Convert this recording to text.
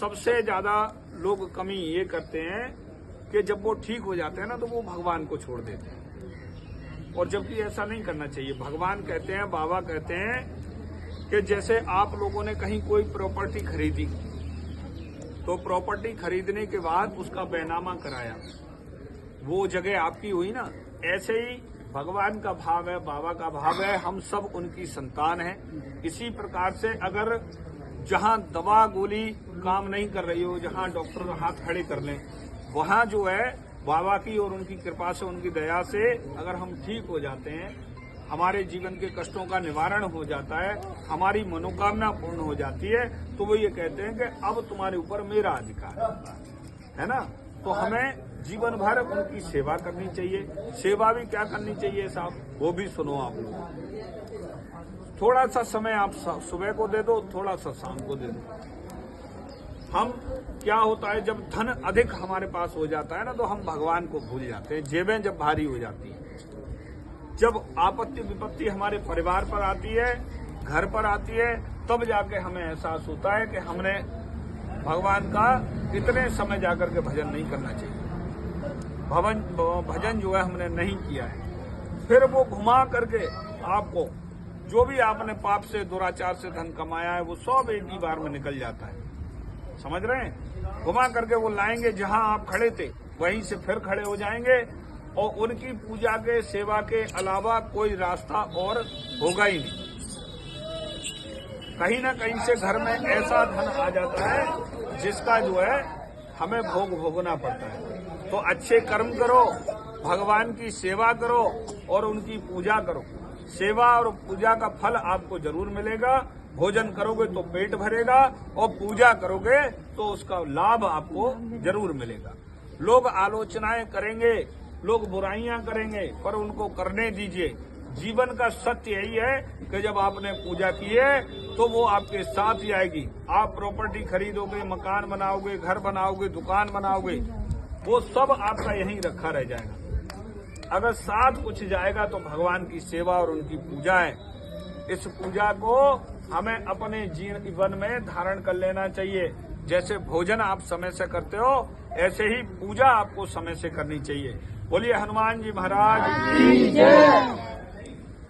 सबसे ज्यादा लोग कमी ये करते हैं कि जब वो ठीक हो जाते हैं ना तो वो भगवान को छोड़ देते हैं, और जबकि ऐसा नहीं करना चाहिए। भगवान कहते हैं, बाबा कहते हैं कि जैसे आप लोगों ने कहीं कोई प्रॉपर्टी खरीदी, तो प्रॉपर्टी खरीदने के बाद उसका बैनामा कराया, वो जगह आपकी हुई ना। ऐसे ही भगवान का भाव है, बाबा का भाव है, हम सब उनकी संतान हैं। इसी प्रकार से अगर जहां दवा गोली काम नहीं कर रही हो, जहां डॉक्टर हाथ खड़े कर लें, वहां जो है बाबा की और उनकी कृपा से, उनकी दया से अगर हम ठीक हो जाते हैं, हमारे जीवन के कष्टों का निवारण हो जाता है, हमारी मनोकामना पूर्ण हो जाती है, तो वो ये कहते हैं कि अब तुम्हारे ऊपर मेरा अधिकार है ना। तो हमें जीवन भर उनकी सेवा करनी चाहिए। सेवा भी क्या करनी चाहिए साहब, वो भी सुनो आप लोग। थोड़ा सा समय आप सुबह को दे दो, थोड़ा सा शाम को दे दो। हम क्या होता है, जब धन अधिक हमारे पास हो जाता है ना, तो हम भगवान को भूल जाते हैं, जेबें जब भारी हो जाती हैं। जब आपत्ति विपत्ति हमारे परिवार पर आती है, घर पर आती है, तब जाके हमें एहसास होता है कि हमने भगवान का इतने समय जाकर के भजन नहीं करना चाहिए। भजन जो है हमने नहीं किया है। फिर वो घुमा करके आपको जो भी आपने पाप से, दुराचार से धन कमाया है, वो सब एक ही बार में निकल जाता है। समझ रहे हैं? घुमा करके वो लाएंगे, जहां आप खड़े थे वहीं से फिर खड़े हो जाएंगे, और उनकी पूजा के, सेवा के अलावा कोई रास्ता और होगा ही नहीं। कहीं ना कहीं से घर में ऐसा धन आ जाता है जिसका जो है हमें भोग भोगना पड़ता है। तो अच्छे कर्म करो, भगवान की सेवा करो और उनकी पूजा करो। सेवा और पूजा का फल आपको जरूर मिलेगा। भोजन करोगे तो पेट भरेगा, और पूजा करोगे तो उसका लाभ आपको जरूर मिलेगा। लोग आलोचनाएं करेंगे, लोग बुराइयां करेंगे, पर उनको करने दीजिए। जीवन का सत्य यही है कि जब आपने पूजा की है तो वो आपके साथ ही आएगी। आप प्रॉपर्टी खरीदोगे, मकान बनाओगे, घर बनाओगे, दुकान बनाओगे, वो सब आपका यहीं रखा रह जाएगा। अगर साथ कुछ जाएगा तो भगवान की सेवा और उनकी पूजा है। इस पूजा को हमें अपने जीवन में धारण कर लेना चाहिए। जैसे भोजन आप समय से करते हो, ऐसे ही पूजा आपको समय से करनी चाहिए। बोलिए हनुमान जी महाराज की जय।